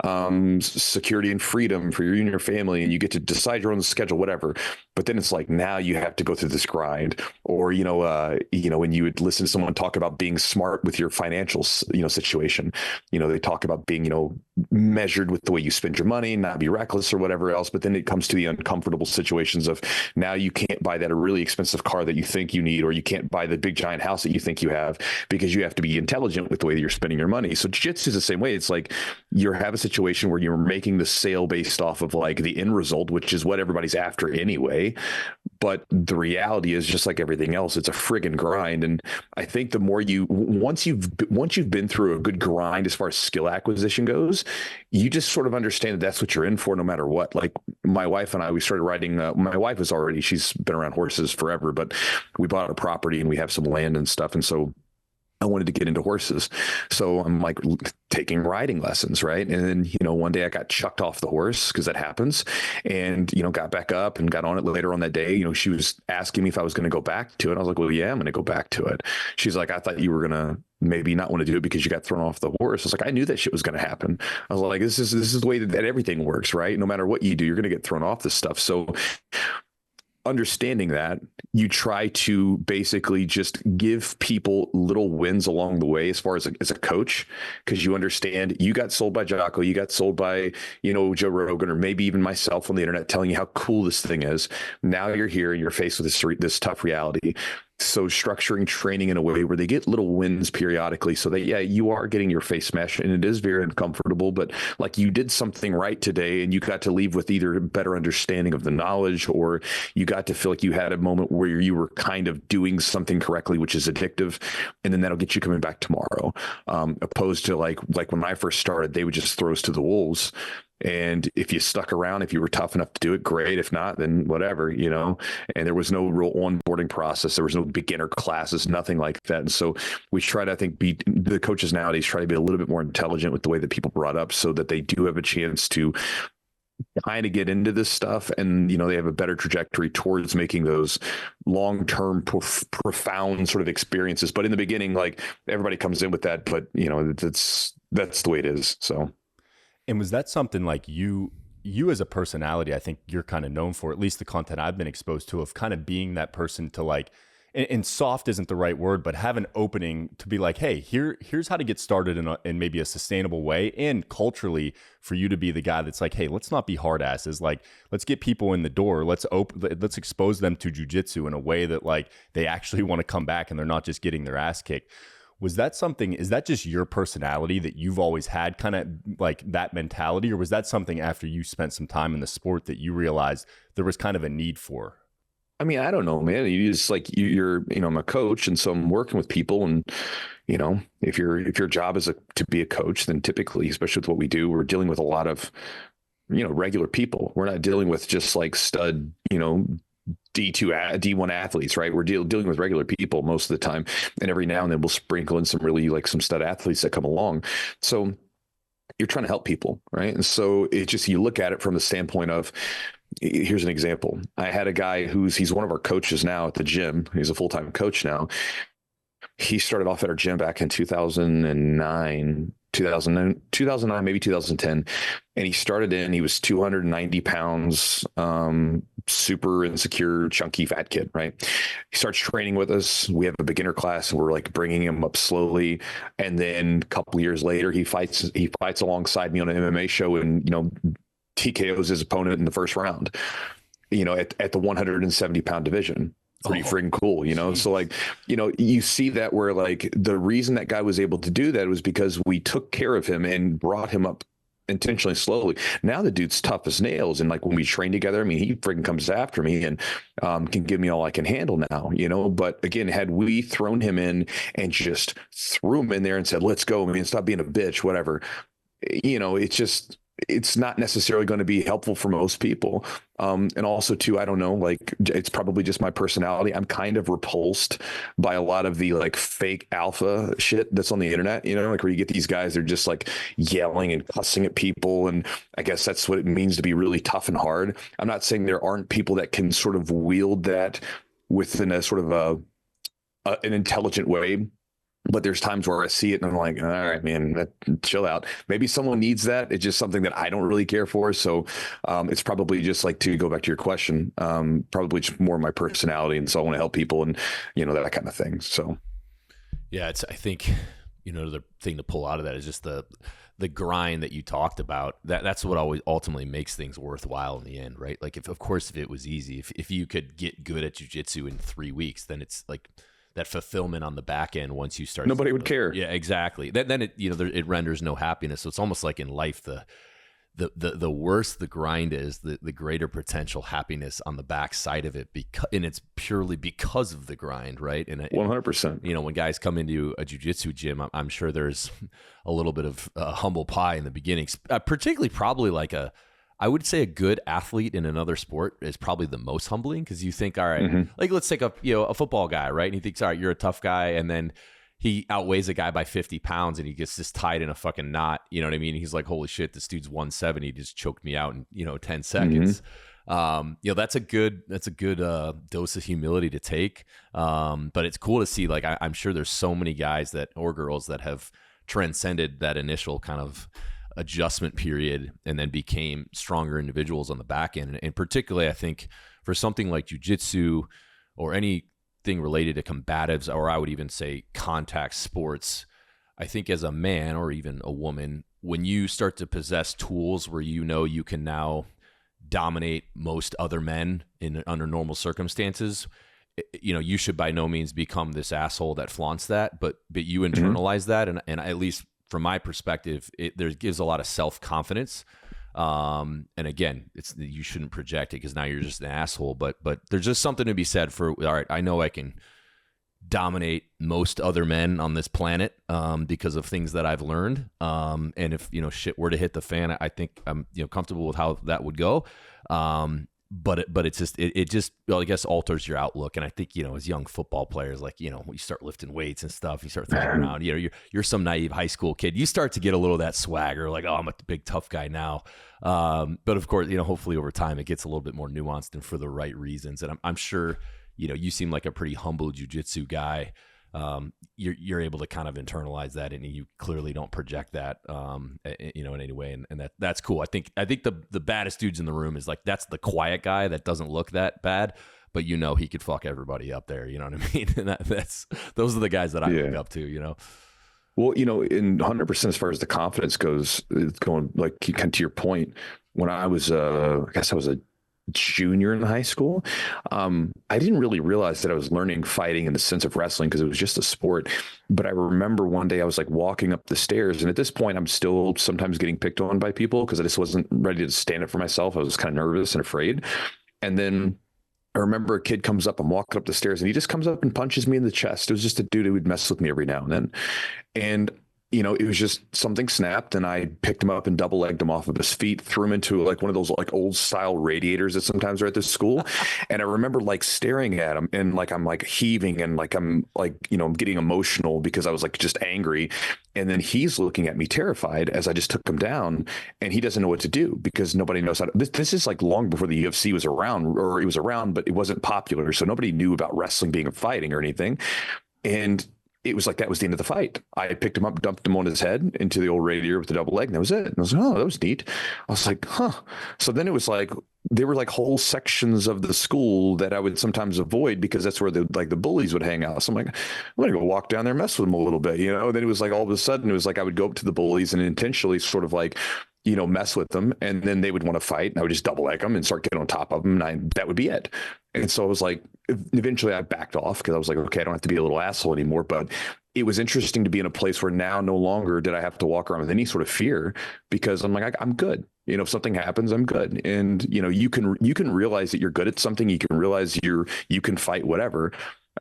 of security and freedom for you and your family, and you get to decide your own schedule, whatever. But then it's like now you have to go through this grind, or when you would listen to someone talk about being smart with your financial situation, they talk about being measured with the way you spend your money, not be reckless or whatever else. But then it comes to the uncomfortable situations of now you can't buy that a really expensive car that you think you need, or you can't buy the big giant house that you think you have because you have to be intelligent with the way that you're spending your money. So jiu-jitsu is the same way. It's like you have a situation where you're making the sale based off of like the end result, which is what everybody's after anyway. But the reality is, just like everything else, it's a friggin' grind. And I think the more once you've been through a good grind as far as skill acquisition goes, you just sort of understand that that's what you're in for no matter what. Like my wife and I, we started riding, my wife she's been around horses forever, but we bought a property and we have some land and stuff. And so I wanted to get into horses. So I'm like taking riding lessons, right? And then, one day I got chucked off the horse because that happens, and, got back up and got on it later on that day. She was asking me if I was going to go back to it. I was like, well, yeah, I'm going to go back to it. She's like, I thought you were going to maybe not want to do it because you got thrown off the horse. I was like, I knew that shit was going to happen. I was like, this is the way that everything works, right? No matter what you do, you're going to get thrown off this stuff. So understanding that, you try to basically just give people little wins along the way as far as a coach, because you understand you got sold by Jocko, you got sold by, Joe Rogan, or maybe even myself on the internet telling you how cool this thing is. Now you're here and you're faced with this tough reality. So structuring training in a way where they get little wins periodically so that, yeah, you are getting your face smashed and it is very uncomfortable, but like you did something right today and you got to leave with either a better understanding of the knowledge, or you got to feel like you had a moment where you were kind of doing something correctly, which is addictive. And then that'll get you coming back tomorrow. Opposed to like when I first started, they would just throw us to the wolves. And if you stuck around, if you were tough enough to do it, great. If not, then whatever, and there was no real onboarding process. There was no beginner classes, nothing like that. And so we try to, I think, the coaches nowadays try to be a little bit more intelligent with the way that people brought up so that they do have a chance to kind of get into this stuff. And, they have a better trajectory towards making those long-term profound sort of experiences. But in the beginning, like everybody comes in with that, but that's the way it is. So. And was that something like you as a personality, I think you're kind of known for, at least the content I've been exposed to, of kind of being that person to like, and soft isn't the right word, but have an opening to be like, hey, here's how to get started in maybe a sustainable way. And culturally for you to be the guy that's like, hey, let's not be hard asses. Like, let's get people in the door. Let's expose them to jiu-jitsu in a way that like they actually want to come back and they're not just getting their ass kicked. Was that something, is that just your personality that you've always had, kind of like that mentality? Or was that something after you spent some time in the sport that you realized there was kind of a need for? I mean, I don't know, man. You just like you're, I'm a coach, and so I'm working with people, and if your job is to be a coach, then typically, especially with what we do, we're dealing with a lot of, regular people. We're not dealing with just like stud, D1 athletes, right? We're dealing with regular people most of the time. And every now and then we'll sprinkle in some really like some stud athletes that come along. So you're trying to help people, right? And so it just, you look at it from the standpoint of, here's an example. I had a guy he's one of our coaches now at the gym. He's a full-time coach now. He started off at our gym back in 2009, maybe 2010. And he started he was 290 pounds, super insecure, chunky, fat kid, right? He starts training with us. We have a beginner class and we're like bringing him up slowly. And then a couple of years later, he fights alongside me on an MMA show and, TKOs his opponent in the first round, at the 170 pound division. Pretty freaking cool, Geez. So like, you see that where like the reason that guy was able to do that was because we took care of him and brought him up intentionally slowly. Now the dude's tough as nails. And like when we train together, I mean, he freaking comes after me and can give me all I can handle now, but again, had we thrown him in and just threw him in there and said, let's go, stop being a bitch, whatever, it's not necessarily going to be helpful for most people. And also too, I don't know, like it's probably just my personality. I'm kind of repulsed by a lot of the like fake alpha shit that's on the internet, like where you get these guys, they're just like yelling and cussing at people. And I guess that's what it means to be really tough and hard. I'm not saying there aren't people that can sort of wield that within a sort of an intelligent way. But there's times where I see it and I'm like, all right, man, chill out. Maybe someone needs that. It's just something that I don't really care for. So it's probably just like, to go back to your question, probably just more my personality. And so I want to help people and, that kind of thing. So. Yeah, I think, the thing to pull out of that is just the grind that you talked about. That's what always ultimately makes things worthwhile in the end, right? Like if it was easy, if you could get good at jiu-jitsu in 3 weeks, then it's like, that fulfillment on the back end once you start. Nobody would care. Yeah, exactly. Then it it renders no happiness. So it's almost like in life, the worse the grind is, the greater potential happiness on the back side of it, and it's purely because of the grind, right? And 100%. When guys come into a jiu-jitsu gym, I'm sure there's a little bit of humble pie in the beginning, particularly probably like I would say a good athlete in another sport is probably the most humbling, because you think, all right, like let's take a football guy, right? And he thinks, all right, you're a tough guy. And then he outweighs a guy by 50 pounds and he gets just tied in a fucking knot. You know what I mean? He's like, holy shit, this dude's 170. He just choked me out in, 10 seconds. That's a good dose of humility to take. But it's cool to see, like, I'm sure there's so many guys or girls that have transcended that initial kind of adjustment period and then became stronger individuals on the back end. And particularly, I think for something like jiu-jitsu or anything related to combatives, or I would even say contact sports, I think as a man or even a woman, when you start to possess tools where you can now dominate most other men under normal circumstances, you should by no means become this asshole that flaunts that, but you internalize that. And at least from my perspective, there gives a lot of self-confidence. And again, you shouldn't project it because now you're just an asshole, but there's just something to be said for, all right, I know I can dominate most other men on this planet because of things that I've learned. And if, shit were to hit the fan, I think I'm, comfortable with how that would go. But it's just, it just, well, I guess alters your outlook. And I think, as young football players, like, when you start lifting weights and stuff, you start throwing around, you're some naive high school kid. You start to get a little of that swagger, like, oh, I'm a big tough guy now. But of course, hopefully over time it gets a little bit more nuanced and for the right reasons. And I'm sure, you seem like a pretty humble jiu-jitsu guy. You're able to kind of internalize that, and you clearly don't project that, in any way. And that's cool. I think the baddest dudes in the room is like, that's the quiet guy that doesn't look that bad, but he could fuck everybody up there. You know what I mean? And those are the guys that I look up to, Well, in 100% as far as the confidence goes, it's going like kind to your point, when I was, I guess I was a junior in high school, I didn't really realize that I was learning fighting in the sense of wrestling because it was just a sport. But I remember one day I was like walking up the stairs, and at this point I'm still sometimes getting picked on by people because I just wasn't ready to stand up for myself. I was kind of nervous and afraid. And then I remember a kid comes up, I'm walking up the stairs, and he just comes up and punches me in the chest. It was just a dude who would mess with me every now and then. And it was just something snapped, and I picked him up and double legged him off of his feet, threw him into like one of those like old style radiators that sometimes are at this school. And I remember like staring at him, and like I'm like heaving, and like I'm like, I'm getting emotional because I was like just angry. And then he's looking at me terrified as I just took him down, and he doesn't know what to do because nobody knows how to. This is like long before the UFC was around, or it was around, but it wasn't popular. So nobody knew about wrestling being a fighting or anything. And it was like that was the end of the fight. I picked him up, dumped him on his head into the old radiator with the double leg, and that was it. And I was like, oh, that was neat. I was like, huh. So then it was like there were like whole sections of the school that I would sometimes avoid because that's where the bullies would hang out. So I'm like, I'm gonna go walk down there and mess with them a little bit, Then it was like all of a sudden it was like I would go up to the bullies and intentionally sort of like, mess with them, and then they would want to fight, and I would just double leg them and start getting on top of them, and that would be it. And so I was like, eventually I backed off because I was like, okay, I don't have to be a little asshole anymore. But it was interesting to be in a place where now no longer did I have to walk around with any sort of fear because I'm like, I'm good. If something happens, I'm good. And, you can realize that you're good at something. You can realize you can fight whatever.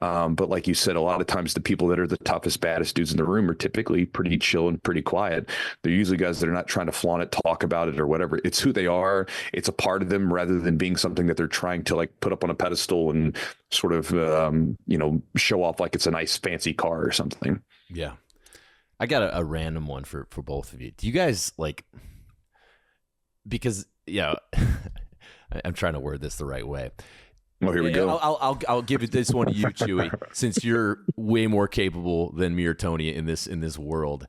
But like you said, a lot of times the people that are the toughest, baddest dudes in the room are typically pretty chill and pretty quiet. They're usually guys that are not trying to flaunt it, talk about it or whatever. It's who they are. It's a part of them rather than being something that they're trying to like put up on a pedestal and sort of, show off like it's a nice fancy car or something. Yeah. I got a random one for both of you. Do you guys like, because I'm trying to word this the right way. Oh, here we go. I'll give it this one to you, Chewy, since you're way more capable than me or Tony in this world.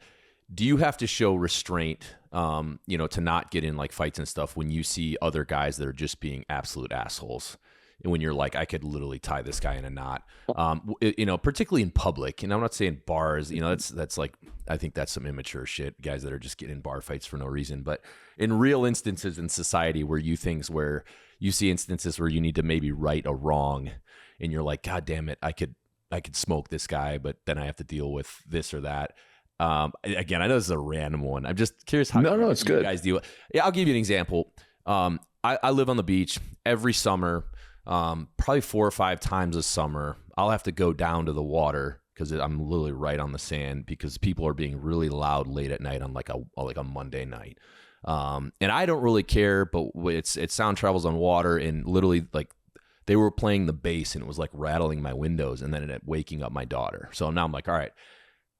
Do you have to show restraint, to not get in like fights and stuff when you see other guys that are just being absolute assholes? And when you're like, I could literally tie this guy in a knot, particularly in public. And I'm not saying bars, that's like, I think that's some immature shit, guys that are just getting in bar fights for no reason. But in real instances in society where you see instances where you need to maybe right a wrong and you're like, God damn it, I could smoke this guy, but then I have to deal with this or that. Again, I know this is a random one. I'm just curious how it's good. You guys deal. Yeah, I'll give you an example. I live on the beach every summer. Probably 4 or 5 times a summer, I'll have to go down to the water because I'm literally right on the sand because people are being really loud late at night on like a Monday night. And I don't really care, but it's sound travels on water, and literally like they were playing the bass and it was like rattling my windows and then it waking up my daughter. So now I'm like, all right,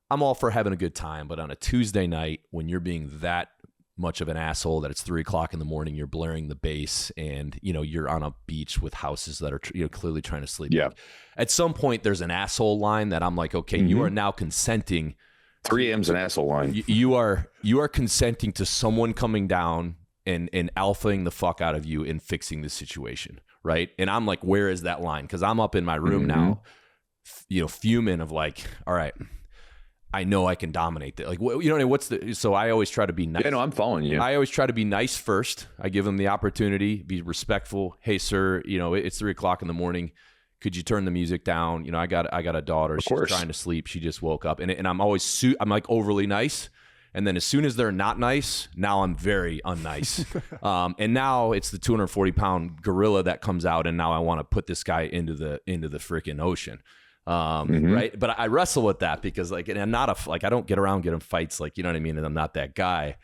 I'm all for having a good time, but on a Tuesday night when you're being that much of an asshole that it's 3:00 in the morning, you're blaring the bass, and you're on a beach with houses that are clearly trying to sleep. Yeah. At some point, there's an asshole line that I'm like, okay, you are now consenting. 3 a.m.'s an asshole line. You are consenting to someone coming down and alphaing the fuck out of you and fixing the situation, right? And I'm like, where is that line? Because I'm up in my room now, fuming of like, all right, I know I can dominate that. Like, so I always try to be nice. Yeah, no, I'm following you. I always try to be nice first. I give them the opportunity, be respectful. Hey, sir, it's 3:00 in the morning. Could you turn the music down? I got a daughter. She's trying to sleep. She just woke up. And I'm always, I'm like overly nice. And then as soon as they're not nice, now I'm very unnice. And now it's the 240-pound gorilla that comes out. And now I want to put this guy into the freaking ocean. Right. But I wrestle with that because like, and I'm not I don't get around getting fights, like, you know what I mean? And I'm not that guy,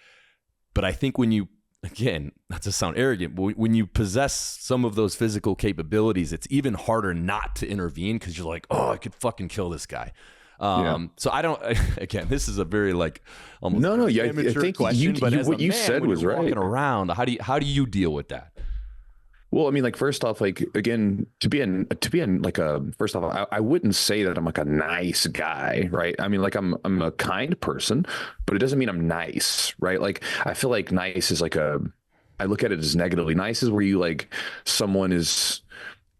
but I think when you, again, not to sound arrogant, but when you possess some of those physical capabilities, it's even harder not to intervene because you're like, oh, I could fucking kill this guy. So I don't, again, this is a very like, almost I think question, but what you said was right. Walking around, how do you deal with that? Well, I mean, like, first off, like, again, to be in like first off, I wouldn't say that I'm like a nice guy, right? I mean, like, I'm a kind person, but it doesn't mean I'm nice, right? Like, I feel like nice is like I look at it as negatively. Nice is where you like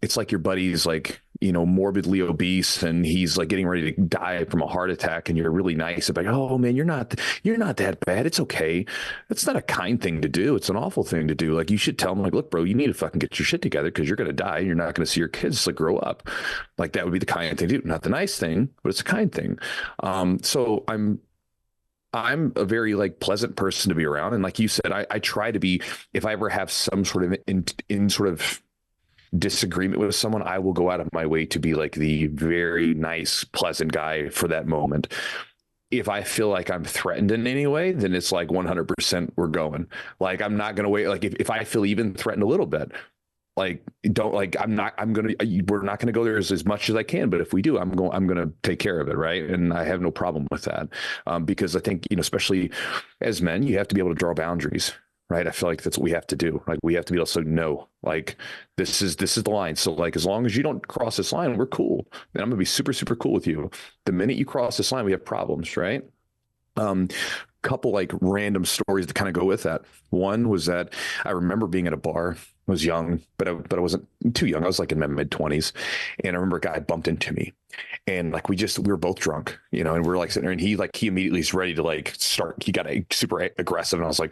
it's like your buddy's like, morbidly obese and he's like getting ready to die from a heart attack, and you're really nice about, oh man, you're not that bad. It's okay. That's not a kind thing to do. It's an awful thing to do. Like, you should tell him like, look, bro, you need to fucking get your shit together because you're going to die and you're not going to see your kids like grow up. Like, that would be the kind thing to do. Not the nice thing, but it's a kind thing. So I'm a very like pleasant person to be around. And like you said, I try to be, if I ever have some sort of in sort of disagreement with someone, I will go out of my way to be like the very nice, pleasant guy for that moment. if I feel like I'm threatened in any way, then it's like 100% we're going. Like, I'm not going to wait. Like if I feel even threatened a little bit, like, don't like, we're not going to go there as much as I can. But if we do, I'm going to take care of it. Right. And I have no problem with that. Because I think, especially as men, you have to be able to draw boundaries. Right. I feel like that's what we have to do. Like, we have to be able to say, no, like, this is the line. So like, as long as you don't cross this line, we're cool. And I'm gonna be super, super cool with you. The minute you cross this line, we have problems. Right. Couple like random stories to kind of go with that. One was that I remember being at a bar. I was young, but I wasn't too young. I was like in my mid-20s. And I remember a guy bumped into me. And like we were both drunk, and we're like sitting there, and he immediately is ready to like start. He got super aggressive, and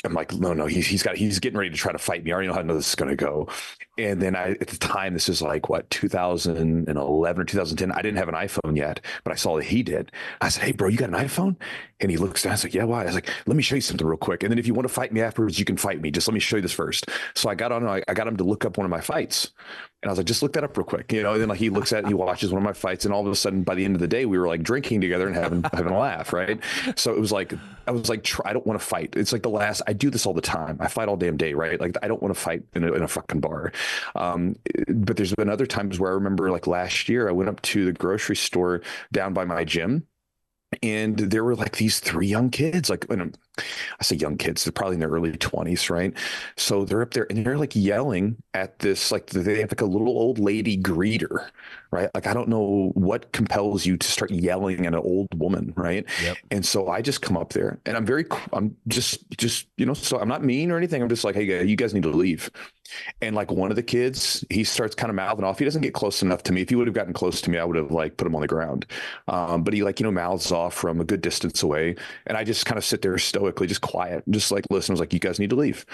I'm like, no, he's getting ready to try to fight me. I already know how this is going to go. And then at the time, this is like 2011 or 2010. I didn't have an iPhone yet, but I saw that he did. I said, "Hey, bro, you got an iPhone?" And he looks down. I was like, "Yeah, why?" I was like, "Let me show you something real quick. And then if you want to fight me afterwards, you can fight me. Just let me show you this first." So I got him to look up one of my fights. And I was like, just look that up real quick, and then like he watches one of my fights, and all of a sudden by the end of the day, we were like drinking together and having a laugh. Right. So it was like, I was like, I don't want to fight. It's like I do this all the time. I fight all damn day. Right. Like, I don't want to fight in a fucking bar. But there's been other times where I remember, like last year, I went up to the grocery store down by my gym, and there were like these three young kids, like, I say young kids, they're probably in their early 20s, right? So they're up there and they're like yelling at this, like they have like a little old lady greeter, right? Like, I don't know what compels you to start yelling at an old woman, right? Yep. And so I just come up there, and I'm just, so I'm not mean or anything. I'm just like, "Hey, you guys need to leave." And like one of the kids, he starts kind of mouthing off. He doesn't get close enough to me. If he would have gotten close to me, I would have like put him on the ground. But he like, mouths off from a good distance away. And I just kind of sit there stoically, just quiet, just like listen. I was like, "You guys need to leave."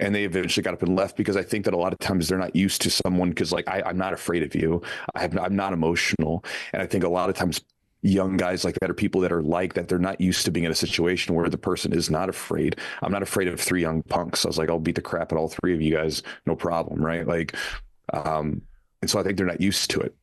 And they eventually got up and left, because I think that a lot of times they're not used to someone, because like, I'm not afraid of you. I'm not emotional. And I think a lot of times young guys like that, or people that are like that, they're not used to being in a situation where the person is not afraid. I'm not afraid of three young punks. I was like, I'll beat the crap at all three of you guys, no problem, right? Like, and so I think they're not used to it.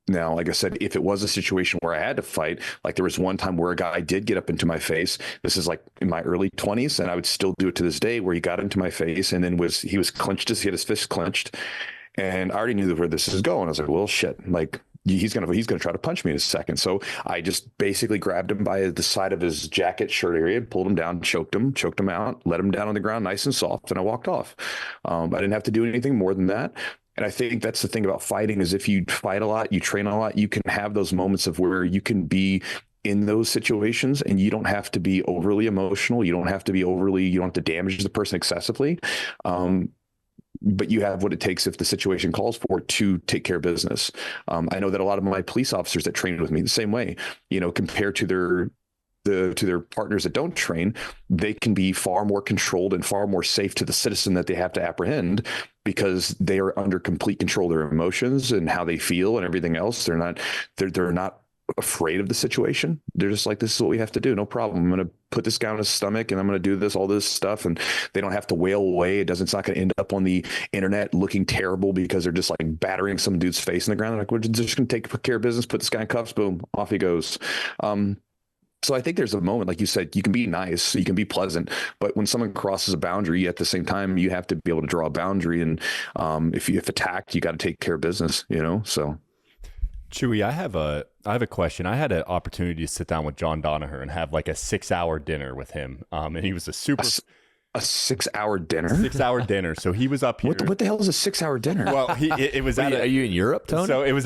Now, like I said, if it was a situation where I had to fight, like there was one time where a guy did get up into my face. This is like in my early 20s, and I would still do it to this day, where he got into my face, and then he was clenched, he had his fist clenched, and I already knew where this is going. I was like, well, shit, like, he's gonna try to punch me in a second. So I just basically grabbed him by the side of his jacket shirt area, pulled him down, choked him out, let him down on the ground nice and soft, and I walked off. I didn't have to do anything more than that. And I think that's the thing about fighting, is if you fight a lot, you train a lot, you can have those moments of where you can be in those situations, and you don't have to be overly emotional. You don't have to damage the person excessively. But you have what it takes, if the situation calls for it, to take care of business. I know that a lot of my police officers that trained with me the same way, compared to their partners that don't train, they can be far more controlled and far more safe to the citizen that they have to apprehend, because they are under complete control of their emotions and how they feel and everything else. They're not afraid of the situation. They're just like, this is what we have to do. No problem. I'm going to put this guy on his stomach, and I'm going to do all this stuff. And they don't have to wail away. It's not going to end up on the internet looking terrible because they're just like battering some dude's face in the ground. They're like, we're just going to take care of business, put this guy in cuffs, boom, off he goes. So I think there's a moment, like you said, you can be nice, you can be pleasant, but when someone crosses a boundary, at the same time, you have to be able to draw a boundary. And if attacked, you got to take care of business, so. Chewy, I have a question. I had an opportunity to sit down with John Danaher and have like a 6-hour dinner with him. And he was a 6-hour dinner? 6-hour dinner. So he was up here. What the hell is a 6-hour dinner? Well, it was Are you in Europe, Tony? So it was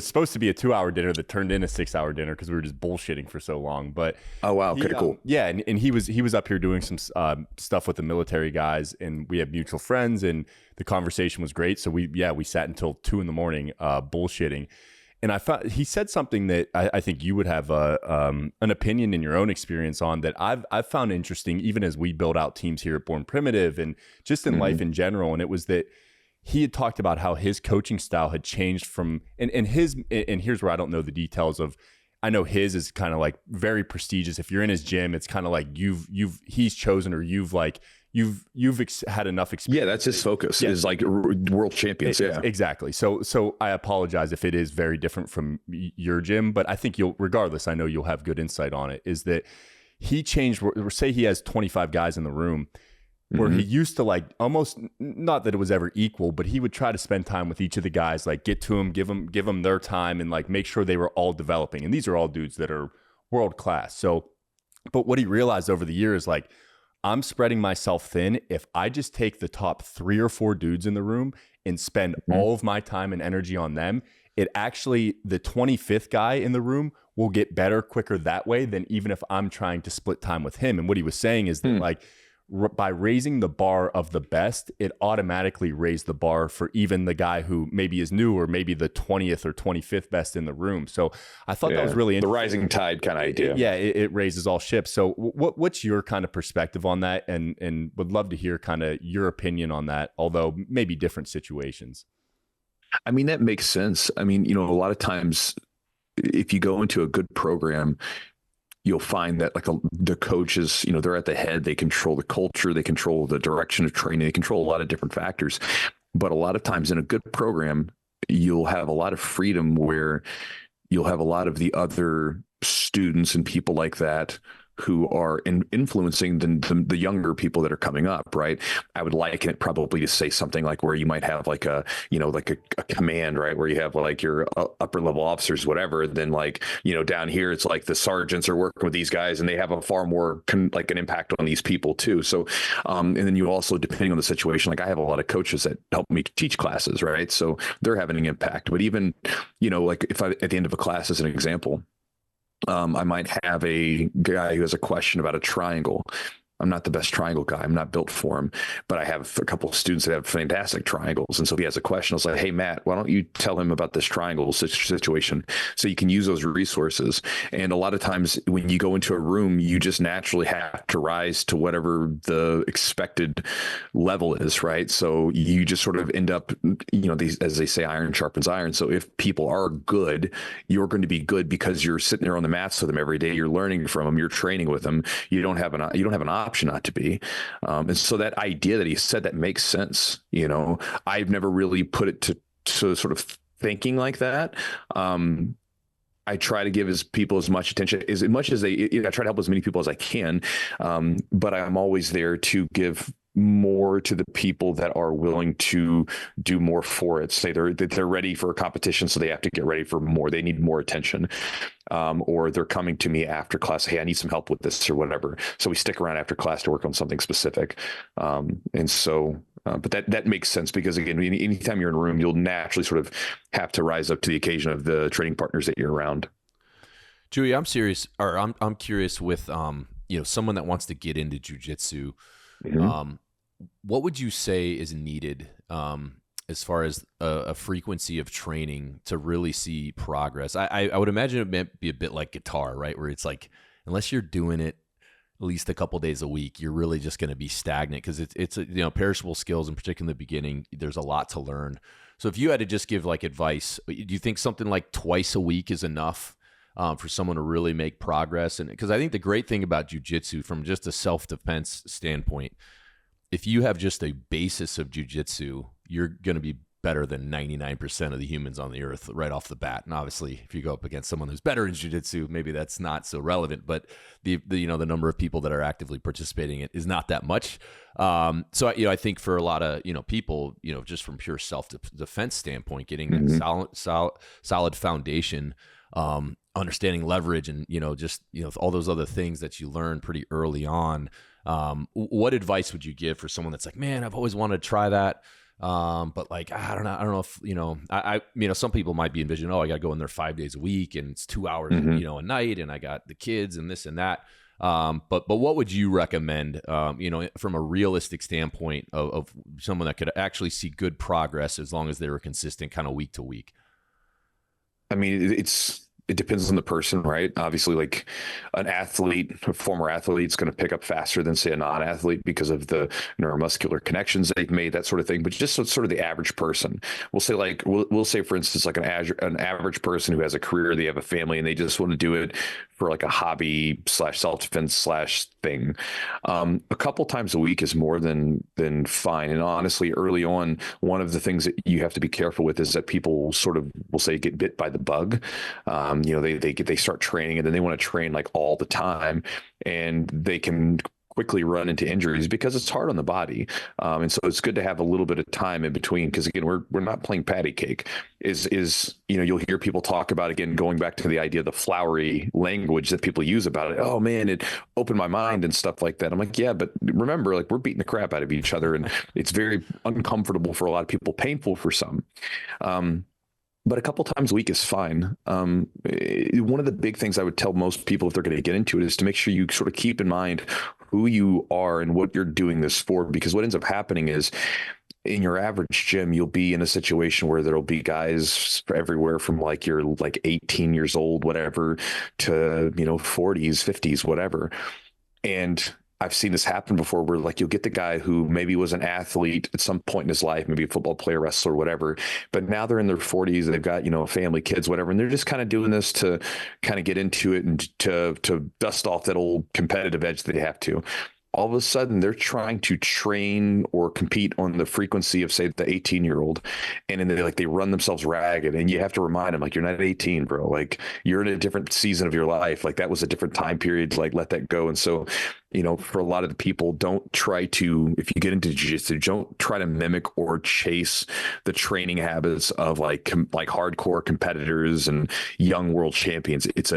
supposed to be a 2-hour dinner that turned into a 6-hour dinner, because we were just bullshitting for so long. But oh wow, okay, cool. Yeah, and he was up here doing some stuff with the military guys, and we have mutual friends, and the conversation was great. So we sat until 2 a.m. bullshitting. And I thought he said something that I think you would have an opinion in your own experience on, that I've found interesting, even as we build out teams here at Born Primitive and just in life in general. And it was that he had talked about how his coaching style had changed from, and here's where I don't know the details of. I know his is kind of like very prestigious. If you're in his gym, it's kind of like he's chosen, or you've like, had enough experience. Yeah, that's his focus is like world champions. Yeah, exactly. So I apologize if it is very different from your gym, but I think regardless, I know you'll have good insight on it, is that he changed, say he has 25 guys in the room, where he used to like almost, not that it was ever equal, but he would try to spend time with each of the guys, like get to them, give them their time, and like make sure they were all developing. And these are all dudes that are world class. So, but what he realized over the years, like, I'm spreading myself thin. If I just take the top 3 or 4 dudes in the room and spend all of my time and energy on them, it actually, the 25th guy in the room will get better quicker that way than even if I'm trying to split time with him. And what he was saying is that like, by raising the bar of the best, it automatically raised the bar for even the guy who maybe is new or maybe the 20th or 25th best in the room. So I thought that was really interesting. The rising tide kind of idea. Yeah, it raises all ships. So what's your kind of perspective on that? And would love to hear kind of your opinion on that, although maybe different situations. I mean, that makes sense. I mean, a lot of times if you go into a good program, you'll find that like the coaches, they're at the head, they control the culture, they control the direction of training, they control a lot of different factors. But a lot of times in a good program, you'll have a lot of freedom where you'll have a lot of the other students and people like that who are influencing the younger people that are coming up, right? I would liken it probably to say something like where you might have like a command, right? Where you have like your upper level officers, whatever. Then like, down here, it's like the sergeants are working with these guys and they have a far more like an impact on these people too. So, and then you also, depending on the situation, like I have a lot of coaches that help me teach classes, right? So they're having an impact. But even, like if I, at the end of a class, as an example, I might have a guy who has a question about a triangle. I'm not the best triangle guy. I'm not built for him, but I have a couple of students that have fantastic triangles. And so if he has a question, I was like, hey, Matt, why don't you tell him about this triangle situation so you can use those resources? And a lot of times when you go into a room, you just naturally have to rise to whatever the expected level is, right? So you just sort of end up, these, as they say, iron sharpens iron. So if people are good, you're going to be good because you're sitting there on the mats with them every day. You're learning from them. You're training with them. You don't have an option not to be. And so that idea that he said, that makes sense. I've never really put it to sort of thinking like that. I try to give people as much attention, as much as I try to help as many people as I can. But I'm always there to give more to the people that are willing to do more for it. Say they're ready for a competition, so they have to get ready for more. They need more attention, or they're coming to me after class. Hey, I need some help with this or whatever. So we stick around after class to work on something specific. And so, but that makes sense because again, anytime you're in a room, you'll naturally sort of have to rise up to the occasion of the training partners that you're around. Chewy, I'm curious with someone that wants to get into jiu-jitsu. What would you say is needed as far as a frequency of training to really see progress? I would imagine it might be a bit like guitar, right? Where it's like, unless you're doing it at least a couple days a week, you're really just going to be stagnant because it's perishable skills, in particular in the beginning. There's a lot to learn. So if you had to just give like advice, do you think something like twice a week is enough for someone to really make progress? And because I think the great thing about jiu-jitsu from just a self-defense standpoint, if you have just a basis of jiu-jitsu, you're going to be better than 99% of the humans on the earth right off the bat. And obviously, if you go up against someone who's better in jiu-jitsu, maybe that's not so relevant, but the number of people that are actively participating in it is not that much. So I think for a lot of people, just from pure self-defense standpoint, getting that solid foundation, understanding leverage and, all those other things that you learn pretty early on. What advice would you give for someone that's like, man, I've always wanted to try that. But like, I don't know if, some people might be envisioning, I got to go in there 5 days a week and it's 2 hours, a night, and I got the kids and this and that. But what would you recommend, from a realistic standpoint of someone that could actually see good progress as long as they were consistent kind of week to week? I mean, it depends on the person, right? Obviously, like a former athlete is going to pick up faster than say a non-athlete because of the neuromuscular connections they've made, that sort of thing. But just sort of the average person, we'll say, for instance, like an average person who has a career, they have a family, and they just want to do it for like a hobby / self-defense / thing. A couple times a week is more than fine. And honestly, early on, one of the things that you have to be careful with is that people sort of will say get bit by the bug. They start training and then they want to train like all the time, and they can quickly run into injuries because it's hard on the body. And so it's good to have a little bit of time in between, because again, we're not playing patty cake. You'll hear people talk about, again, going back to the idea of the flowery language that people use about it. Oh man, it opened my mind and stuff like that. I'm like, yeah, but remember, like, we're beating the crap out of each other, and it's very uncomfortable for a lot of people, painful for some. But a couple times a week is fine. One of the big things I would tell most people if they're going to get into it is to make sure you sort of keep in mind who you are and what you're doing this for. Because what ends up happening is, in your average gym, you'll be in a situation where there'll be guys everywhere from like you're like 18 years old, whatever, to, 40s, 50s, whatever. And I've seen this happen before, where like you'll get the guy who maybe was an athlete at some point in his life, maybe a football player, wrestler, whatever, but now they're in their 40s, they've got, family, kids, whatever, and they're just kind of doing this to kind of get into it and to dust off that old competitive edge that they have to. All of a sudden they're trying to train or compete on the frequency of, say, the 18-year-old. And then they run themselves ragged, and you have to remind them, like, you're not 18, bro. Like, you're in a different season of your life. Like, that was a different time period. Like, let that go. And so, for a lot of the people, don't try to, if you get into jiu-jitsu, don't try to mimic or chase the training habits of like hardcore competitors and young world champions. It's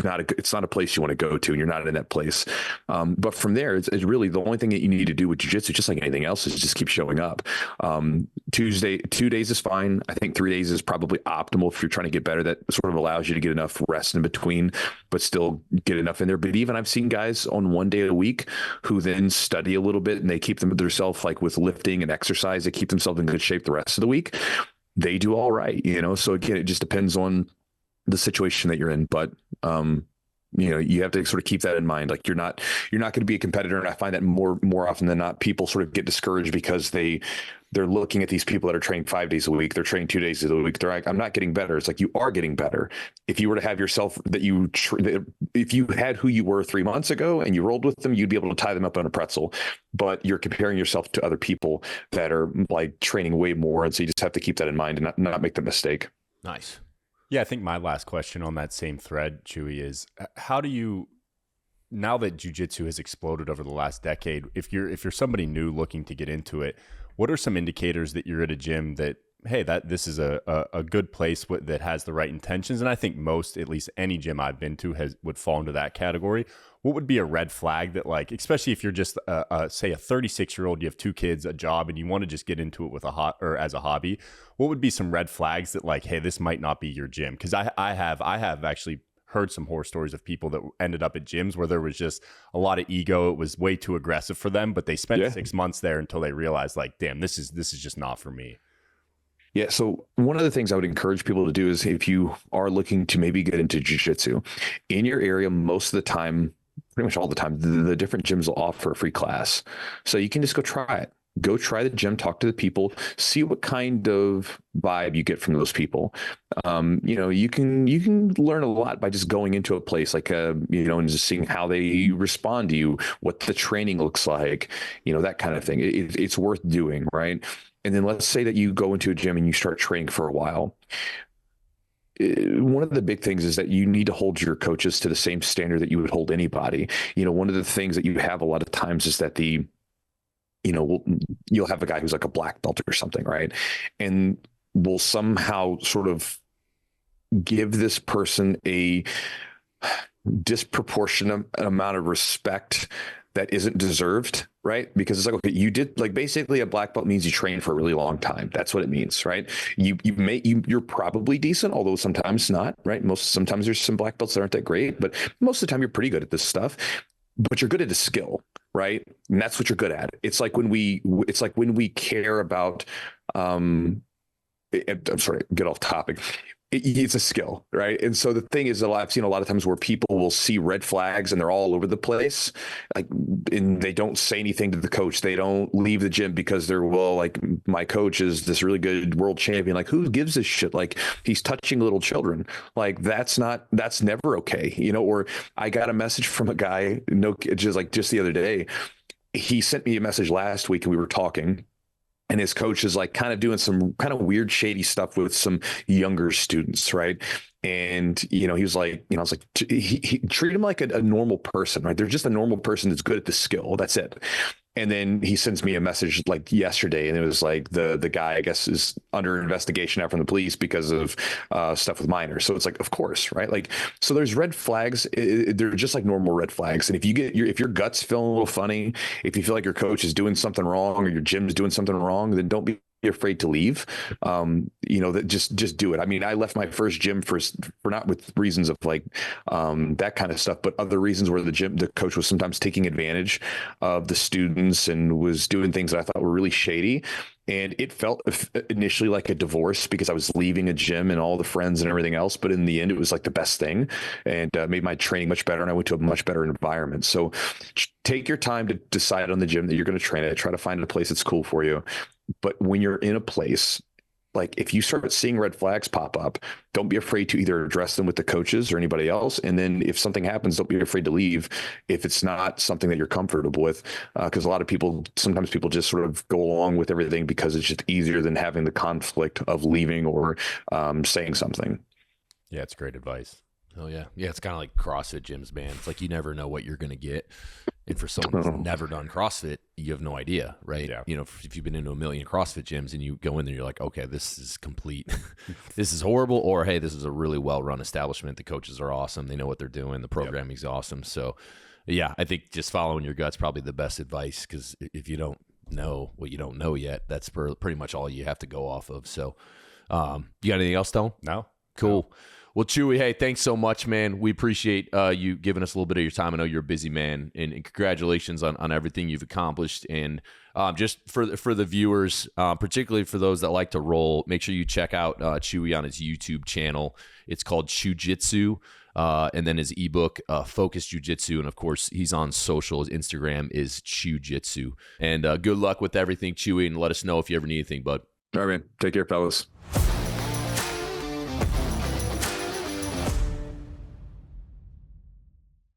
not a place you want to go to, and you're not in that place. But from there, it's really the only thing that you need to do with jiu-jitsu, just like anything else, is just keep showing up. 2 days is fine. I think 3 days is probably optimal if you're trying to get better. That sort of allows you to get enough rest in between, but still get enough in there. But even I've seen guys on 1 day a week who then study a little bit, and they keep themselves, like with lifting and exercise, they keep themselves in good shape the rest of the week. They do all right, So again, it just depends on the situation that you're in. But you have to sort of keep that in mind. Like, you're not going to be a competitor. And I find that more often than not, people sort of get discouraged because they're looking at these people that are training 5 days a week. They're training 2 days a week. They're like, I'm not getting better. It's like, you are getting better. If you were to have yourself if you had who you were 3 months ago and you rolled with them, you'd be able to tie them up on a pretzel. But you're comparing yourself to other people that are like training way more. And so you just have to keep that in mind and not make the mistake. Nice. Yeah, I think my last question on that same thread, Chewy, is how do you, now that jiu-jitsu has exploded over the last decade, if you're somebody new looking to get into it, what are some indicators that you're at a gym that, hey, that this is a good place that has the right intentions? And I think most, at least any gym I've been to, would fall into that category. What would be a red flag that, like, especially if you're just say a 36-year-old, you have 2 kids, a job, and you want to just get into it with as a hobby? What would be some red flags that, like, hey, this might not be your gym? Because I have actually heard some horror stories of people that ended up at gyms where there was just a lot of ego. It was way too aggressive for them, but they spent 6 months there until they realized, like, damn, this is just not for me. Yeah. So one of the things I would encourage people to do is, if you are looking to maybe get into jiu-jitsu in your area, most of the time, pretty much all the time, the different gyms will offer a free class. So you can just go try it. Go try the gym, talk to the people, see what kind of vibe you get from those people. You can learn a lot by just going into a place like, and just seeing how they respond to you, what the training looks like, that kind of thing. It's worth doing, right? And then let's say that you go into a gym and you start training for a while. One of the big things is that you need to hold your coaches to the same standard that you would hold anybody. One of the things that you have a lot of times is that you'll have a guy who's like a black belt or something, right? And will somehow sort of give this person a disproportionate amount of respect that isn't deserved, right? Because it's like, okay, you did, like, basically a black belt means you train for a really long time. That's what it means, right? You're probably decent, although sometimes not, right? Sometimes there's some black belts that aren't that great, but most of the time you're pretty good at this stuff. But you're good at a skill, right? And that's what you're good at. It's like when we care about, I'm sorry, get off topic. it's a skill, right? And so the thing is, I've seen a lot of times where people will see red flags and they're all over the place, like, and they don't say anything to the coach. They don't leave the gym because they're, well, like, my coach is this really good world champion. Like, who gives a shit? Like, he's touching little children. Like, that's never okay, Or I got a message from a guy, just the other day. He sent me a message last week and we were talking. And his coach is like kind of doing some kind of weird, shady stuff with some younger students, right? And, he was like, I was like, he treat him like a normal person, right? They're just a normal person that's good at the skill. That's it. And then he sends me a message like yesterday, and it was like the guy, I guess, is under investigation now from the police because of stuff with minors. So it's like, of course, right? Like, so there's red flags. They're just like normal red flags. And if your gut's feeling a little funny, if you feel like your coach is doing something wrong or your gym's doing something wrong, then don't be afraid to leave. That just do it. I mean, I left my first gym for not with reasons of like that kind of stuff, but other reasons where the coach was sometimes taking advantage of the students and was doing things that I thought were really shady. And it felt initially like a divorce because I was leaving a gym and all the friends and everything else. But in the end, it was like the best thing and made my training much better. And I went to a much better environment. So take your time to decide on the gym that you're going to train at. Try to find a place that's cool for you. But when you're in a place, like if you start seeing red flags pop up, don't be afraid to either address them with the coaches or anybody else. And then if something happens, don't be afraid to leave if it's not something that you're comfortable with. Because sometimes people just sort of go along with everything because it's just easier than having the conflict of leaving or saying something. Yeah, it's great advice. Oh yeah. Yeah. It's kind of like CrossFit gyms, man. It's like, you never know what you're going to get. And for someone who's never done CrossFit, you have no idea, right? Yeah. If you've been into a million CrossFit gyms and you go in there, you're like, okay, this is complete. This is horrible. Or, hey, this is a really well-run establishment. The coaches are awesome. They know what they're doing. The programming's awesome. So yeah, I think just following your gut's probably the best advice, because if you don't know what you don't know yet, that's pretty much all you have to go off of. So you got anything else, Stone? No. Cool. No. Well, Chewy, hey, thanks so much, man. We appreciate you giving us a little bit of your time. I know you're a busy man, and congratulations on everything you've accomplished. And just for the viewers, particularly for those that like to roll, make sure you check out Chewy on his YouTube channel. It's called Chewjitsu, and then his ebook, Focus Jiu-Jitsu. And, of course, he's on social. His Instagram is Chewjitsu. And good luck with everything, Chewy, and let us know if you ever need anything, bud. All right, man. Take care, fellas.